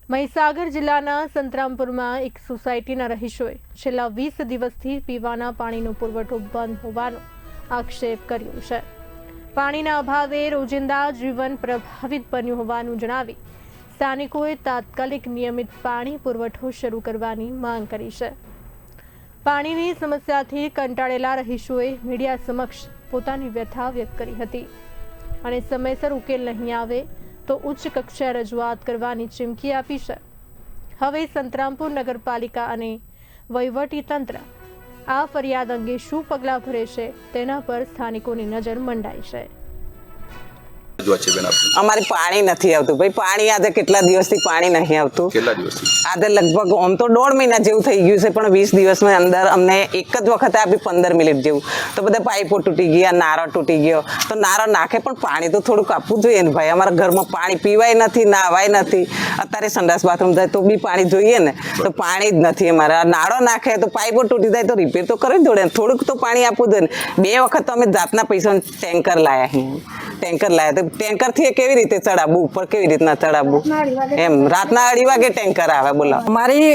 મહીસાગર જિલ્લાના સંતરામપુરમાં એક સોસાયટીના રહીશોએ છેલ્લા 20 દિવસથી પીવાના પાણીનો પુરવઠો બંધ હોવાનો આક્ષેપ કર્યો છે। પાણીના અભાવે રોજિંદા જીવન પ્રભાવિત બન્યું હોવાનું જણાવી સ્થાનિકોએ તાત્કાલિક નિયમિત પાણી પુરવઠો શરૂ કરવાની માંગ કરી છે। પાણીની સમસ્યાથી કંટાળેલા રહીશોએ મીડિયા સમક્ષ પોતાની વ્યથા વ્યક્ત કરી હતી અને સમયસર ઉકેલ નહીં આવે તો ઉચ્ચ કક્ષાએ રજૂઆત કરવાની ચીમકી આપી છે। હવે સંતરામપુર નગરપાલિકા અને વહીવટી તંત્ર આ ફરિયાદ અંગે શું પગલાં ભરે છે તેના પર સ્થાનિકોની નજર મંડાઈ છે। અમારી પાણી નથી આવતું ભાઈ। પાણી આજે કેટલા દિવસથી પાણી નહીં આવતું। કેટલા દિવસથી? આજે લગભગ આમ તો 1.5 મહિના જેવું થઈ ગયું છે, પણ 20 દિવસમાં અંદર અમને એક જ વખત આપી 15 મિનિટ જેવું, તો બધા પાઇપો તૂટી ગયા, નારો તૂટી ગયો, તો નારો નાખે પણ પાણી તો થોડુંક આપવું જોઈએ ને ભાઈ। અમારા ઘરમાં પાણી પીવાય નથી, નાવાય નથી, અત્યારે સંડાસ બાથરૂમ જાય તો બી પાણી જોઈએ ને, તો પાણી જ નથી અમારે। નાળો નાખે તો પાઇપો તૂટી જાય તો રિપેર તો કરવી જ જોઈએ, થોડુંક તો પાણી આપવું જોઈએ ને। 2 વખત તો અમે જાતના પૈસા ટેન્કર લાયા, ટેન્કર લાયા, તો ટેન્કર થી કેવી રીતે ચડાવવું, ઉપર કેવી રીતના ચડાવવું એમ। રાતના 2:30 વાગે ટેન્કર આવે। બોલો, અમારી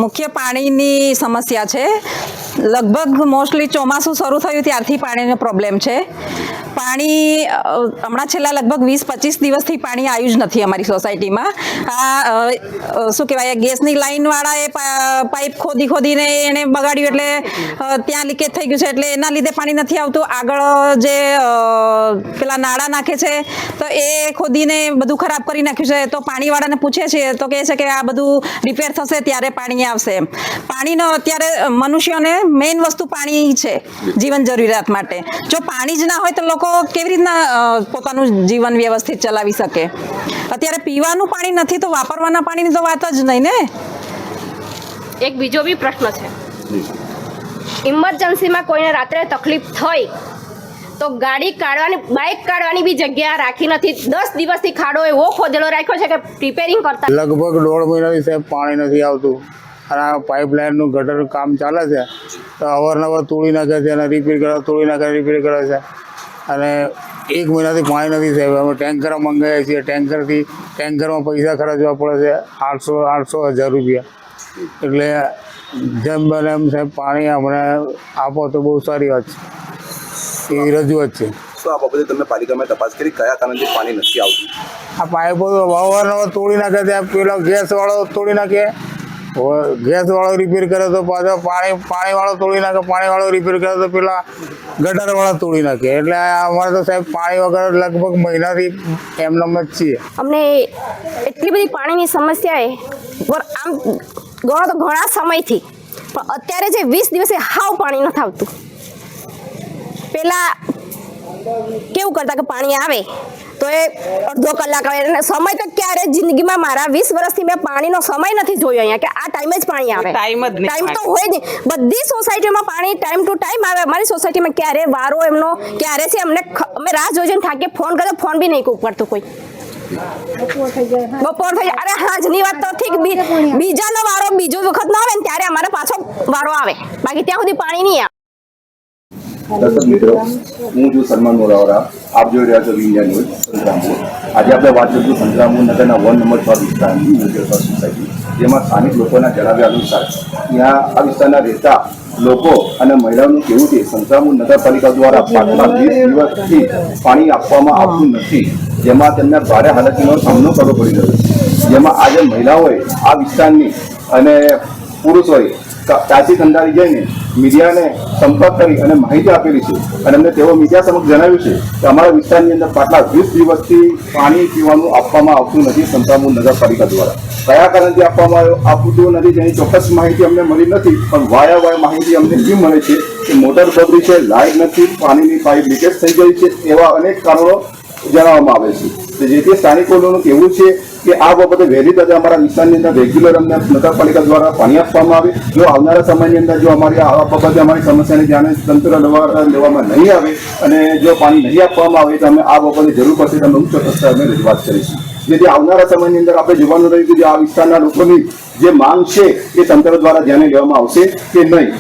મુખ્ય પાણીની સમસ્યા છે। લગભગ મોસ્ટલી ચોમાસું શરૂ થયું ત્યારથી પાણીનો પ્રોબ્લેમ છે। પાણી હમણાં છેલ્લા લગભગ 20-25 દિવસથી પાણી આવ્યું જ નથી અમારી સોસાયટીમાં। આ શું કહેવાય, ગેસની લાઈનવાળાએ પાઇપ ખોદીને એને બગાડ્યું, એટલે ત્યાં લીકેજ થઈ ગયું છે, એટલે એના લીધે પાણી નથી આવતું। આગળ જે પેલા નાળા નાખે છે તો એ ખોદીને બધું ખરાબ કરી નાખ્યું છે। તો પાણીવાળાને પૂછે છે તો કહે છે કે આ બધું રિપેર થશે ત્યારે પાણી આવશે। પાણીનો અત્યારે મનુષ્યોને મેઇન વસ્તુ પાણી છે જીવન જરૂરિયાત માટે। જો પાણી જ ના હોય તો લોકો કેવી રીતના પોતાનું જીવન વ્યવસ્થિત ચલાવી શકે। અત્યારે પીવાનું પાણી નથી તો વાપરવાના પાણીની તો વાત જ નહીં ને। એક બીજો બી પ્રશ્ન છે, ઇમરજન્સીમાં કોઈને રાત્રે તકલીફ થઈ તો ગાડી કાઢવાની, બાઇક કાઢવાની બી જગ્યા રાખી નથી। 10 દિવસથી ખાડો એવો ખોદેલો રાખ્યો છે કે રિપેરિંગ કરતા લગભગ 1.5 મહિનાથી સાહેબ પાણી નથી આવતું, અને આ પાઇપલાઇનનું ગટર કામ ચાલે છે તો અવારનવાર તોડી નાખે છે અને રિપેર કરે, તોડી નાખે રિપેર કરે છે, અને 1 મહિનાથી પાણી નથી સાહેબ। અમે ટેન્કર મંગાવીએ છીએ, ટેન્કરમાં પૈસા ખર્ચવા પડે છે 800-1000 રૂપિયા। એટલે જેમ બને એમ સાહેબ પાણી અમને આપો તો બહુ સારી વાત છે, એવી રજૂઆત છે। શું આ બાબતે તમે પાલિકામાં તપાસ કરી, કયા કારણથી પાણી નથી આવતું? આ પાઇપો તો અવારનવાર તોડી નાખે છે। પેલો ગેસવાળો તોડી નાખે, ગેસવાળો રિપેર કરે તો પાછો પાણીવાળો તોડી નાખે, પાણીવાળો રિપેર કરે તો પેલા ગટરવાળા તોડી નાખે। એટલે અમારે તો સાહેબ પાણી વગર લગભગ મહિનાથી એમનેમ જ છીએ। અમને એટલી બધી પાણીની સમસ્યાએ આમ ગણો તો ઘણા સમયથી, પણ અત્યારે જે 20 દિવસે હાવ પાણી નથી આવતું। પેલા કેવું કરતા કે પાણી આવે તો એ અડધો કલાક આવે, અને સમય તો ક્યારે જિંદગીમાં મારા 20 વર્ષથી મેં પાણીનો સમય નથી જોયો અહીંયા કે આ ટાઈમે જ પાણી આવે। ટાઈમ તો હોય નહીં, બધી સોસાયટીમાં પાણી ટાઈમ ટુ ટાઈમ આવે। અમારી સોસાયટીમાં ક્યારે વારો એમનો ક્યારે છે અમને અમે રાહ જોઈને થાકે, ફોન કરે ફોન બી નહીં ઉપડતું કોઈ। બપોર થઈ જાય, અરે હાજની વાત તો ઠીક, બીજાનો વારો બીજો વખત ના આવે ને ત્યારે અમારે પાછો વારો આવે, બાકી ત્યાં સુધી પાણી નહીં આવે। દર્શક મિત્રો, હું છું સલમાન મોરાવાલા, આપ જોઈ રહ્યા છો ઇન્ડિયા ન્યૂઝ સંતરામપુર। આજે આપણે વાત કરીશું સંતરામપુર નગરના 1 નંબર 6 વિસ્તારની મ્યુનિસિપલ સોસાયટી, જેમાં સ્થાનિક લોકોના જણાવ્યા અનુસાર ત્યાં આ વિસ્તારના રહેતા લોકો અને મહિલાઓનું કહેવું છે સંતરામપુર નગરપાલિકા દ્વારા પાછલા 20 દિવસથી પાણી આપવામાં આવતું નથી, જેમાં તેમને ભારે હાલાકીનો સામનો કરવો પડી રહ્યો છે। જેમાં આજે મહિલાઓએ આ વિસ્તારની અને પુરુષોએ કાચી કંડારી જઈને મીડિયાને સંપર્ક કરી અને માહિતી આપેલી છે, અને અમને તેઓ મીડિયા સમક્ષ જણાવ્યું છે કે અમારા વિસ્તારની અંદર પાછલા 20 દિવસથી પાણી પીવાનું આપવામાં આવતું નથી સંતરામપુર નગરપાલિકા દ્વારા। કયા કારણથી આપવામાં આવતું નથી તેની ચોક્કસ માહિતી અમને મળી નથી, પણ વાયા માહિતી અમને એવી મળે છે કે મોટર બગડી છે, લાઇટ નથી, પાણીની પાઇપ લીકેજ થઈ ગઈ છે, એવા અનેક કારણો જણાવવામાં આવે છે। જેથી સ્થાનિકોનું કહેવું છે કે આ બાબતે વહેલી તકે અમારા વિસ્તારની અંદર રેગ્યુલર અમને નગરપાલિકા દ્વારા પાણી આપવામાં આવે। જો આવનારા સમયની અંદર જો અમારી આ બાબતે અમારી સમસ્યાને ધ્યાને તંત્ર લેવામાં નહીં આવે અને જો પાણી નહીં આપવામાં આવે તો અમે આ બાબતે જરૂર પડશે તો અમે ઉચ્ચ કક્ષાએ અમે રજૂઆત કરીશું। જેથી આવનારા સમયની અંદર આપણે જોવાનું રહ્યું કે આ વિસ્તારના લોકોની જે માંગ છે એ તંત્ર દ્વારા ધ્યાને લેવામાં આવશે કે નહીં।